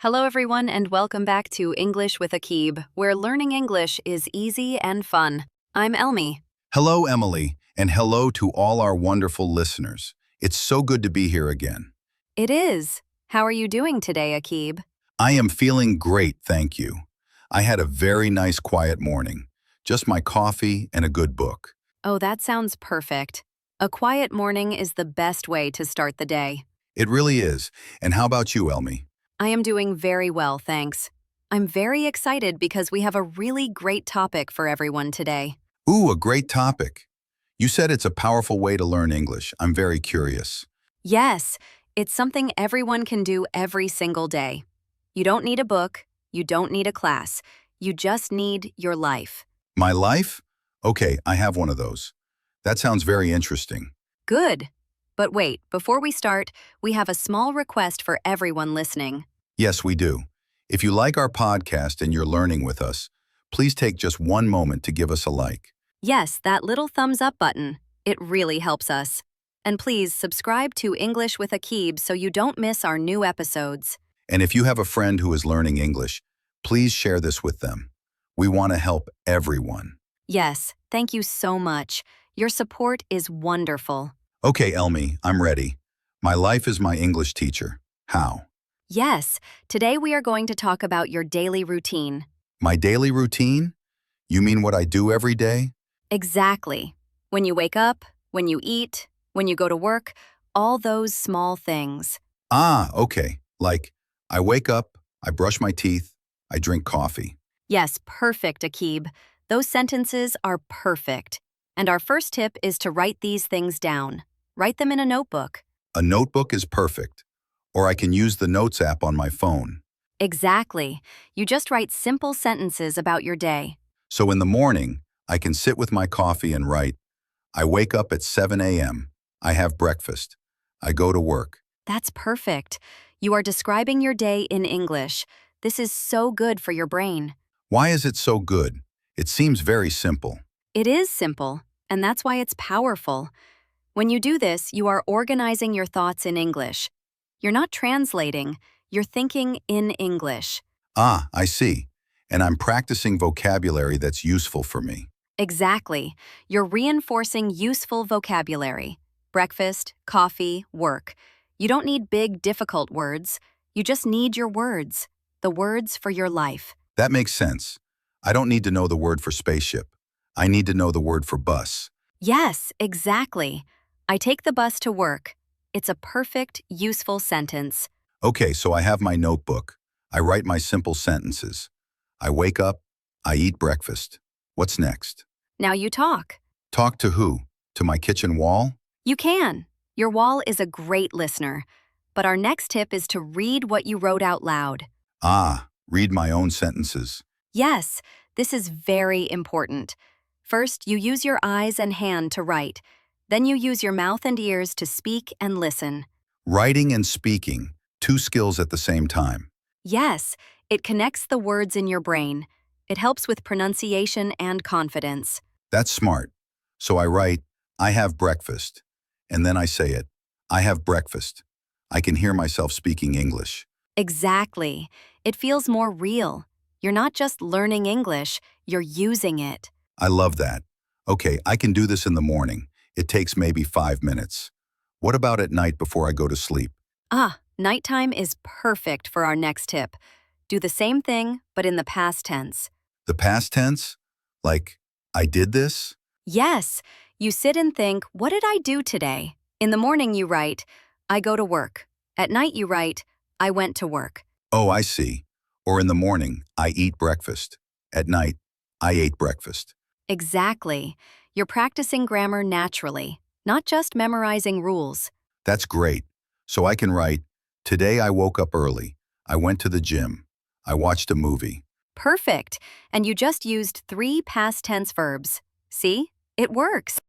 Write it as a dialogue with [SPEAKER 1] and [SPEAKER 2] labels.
[SPEAKER 1] Hello, everyone, and welcome back to English with Akib, where learning English is easy and fun. I'm Elmi.
[SPEAKER 2] Hello, Emily, and hello to all our wonderful listeners. It's so good to be here again.
[SPEAKER 1] It is. How are you doing today, Akib?
[SPEAKER 2] I am feeling great, thank you. I had a very nice quiet morning. Just my coffee and a good book.
[SPEAKER 1] Oh, that sounds perfect. A quiet morning is the best way to start the day.
[SPEAKER 2] It really is. And how about you, Elmi?
[SPEAKER 1] I am doing very well, thanks. I'm very excited because we have a really great topic for everyone today.
[SPEAKER 2] Ooh, a great topic. You said it's a powerful way to learn English. I'm very curious.
[SPEAKER 1] Yes, it's something everyone can do every single day. You don't need a book, you don't need a class, you just need your life.
[SPEAKER 2] My life? Okay, I have one of those. That sounds very interesting.
[SPEAKER 1] Good. But wait, before we start, we have a small request for everyone listening.
[SPEAKER 2] Yes, we do. If you like our podcast and you're learning with us, please take just one moment to give us a like.
[SPEAKER 1] Yes, that little thumbs up button. It really helps us. And please subscribe to English with Akib so you don't miss our new episodes.
[SPEAKER 2] And if you have a friend who is learning English, please share this with them. We want to help everyone.
[SPEAKER 1] Yes, thank you so much. Your support is wonderful.
[SPEAKER 2] Okay, Elmi, I'm ready. My life is my English teacher. How?
[SPEAKER 1] Yes, today we are going to talk about your daily routine.
[SPEAKER 2] My daily routine? You mean what I do every day?
[SPEAKER 1] Exactly. When you wake up, when you eat, when you go to work, all those small things.
[SPEAKER 2] Ah, okay. Like, I wake up, I brush my teeth, I drink coffee.
[SPEAKER 1] Yes, perfect, Akib. Those sentences are perfect. And our first tip is to write these things down. Write them in a notebook.
[SPEAKER 2] A notebook is perfect. Or I can use the Notes app on my phone.
[SPEAKER 1] Exactly. You just write simple sentences about your day.
[SPEAKER 2] So in the morning, I can sit with my coffee and write, I wake up at 7 a.m. I have breakfast. I go to work.
[SPEAKER 1] That's perfect. You are describing your day in English. This is so good for your brain.
[SPEAKER 2] Why is it so good? It seems very simple.
[SPEAKER 1] It is simple, and that's why it's powerful. When you do this, you are organizing your thoughts in English. You're not translating, you're thinking in English.
[SPEAKER 2] Ah, I see. And I'm practicing vocabulary that's useful for me.
[SPEAKER 1] Exactly. You're reinforcing useful vocabulary. Breakfast, coffee, work. You don't need big, difficult words. You just need your words. The words for your life.
[SPEAKER 2] That makes sense. I don't need to know the word for spaceship. I need to know the word for bus.
[SPEAKER 1] Yes, exactly. I take the bus to work. It's a perfect, useful sentence.
[SPEAKER 2] Okay, so I have my notebook. I write my simple sentences. I wake up. I eat breakfast. What's next?
[SPEAKER 1] Now you talk.
[SPEAKER 2] Talk to who? To my kitchen wall?
[SPEAKER 1] You can. Your wall is a great listener. But our next tip is to read what you wrote out loud.
[SPEAKER 2] Ah, read my own sentences.
[SPEAKER 1] Yes, this is very important. First, you use your eyes and hand to write. Then you use your mouth and ears to speak and listen.
[SPEAKER 2] Writing and speaking, two skills at the same time.
[SPEAKER 1] Yes, it connects the words in your brain. It helps with pronunciation and confidence.
[SPEAKER 2] That's smart. So I write, I have breakfast. And then I say it, I have breakfast. I can hear myself speaking English.
[SPEAKER 1] Exactly. It feels more real. You're not just learning English, you're using it.
[SPEAKER 2] I love that. Okay, I can do this in the morning. It takes maybe 5 minutes. What about at night before I go to sleep?
[SPEAKER 1] Ah, nighttime is perfect for our next tip. Do the same thing, but in the past tense.
[SPEAKER 2] The past tense? Like, I did this?
[SPEAKER 1] Yes, you sit and think, what did I do today? In the morning you write, I go to work. At night you write, I went to work.
[SPEAKER 2] Oh, I see. Or in the morning, I eat breakfast. At night, I ate breakfast.
[SPEAKER 1] Exactly. You're practicing grammar naturally, not just memorizing rules.
[SPEAKER 2] That's great. So I can write, today I woke up early. I went to the gym. I watched a movie.
[SPEAKER 1] Perfect. And you just used 3 past tense verbs. See? It works.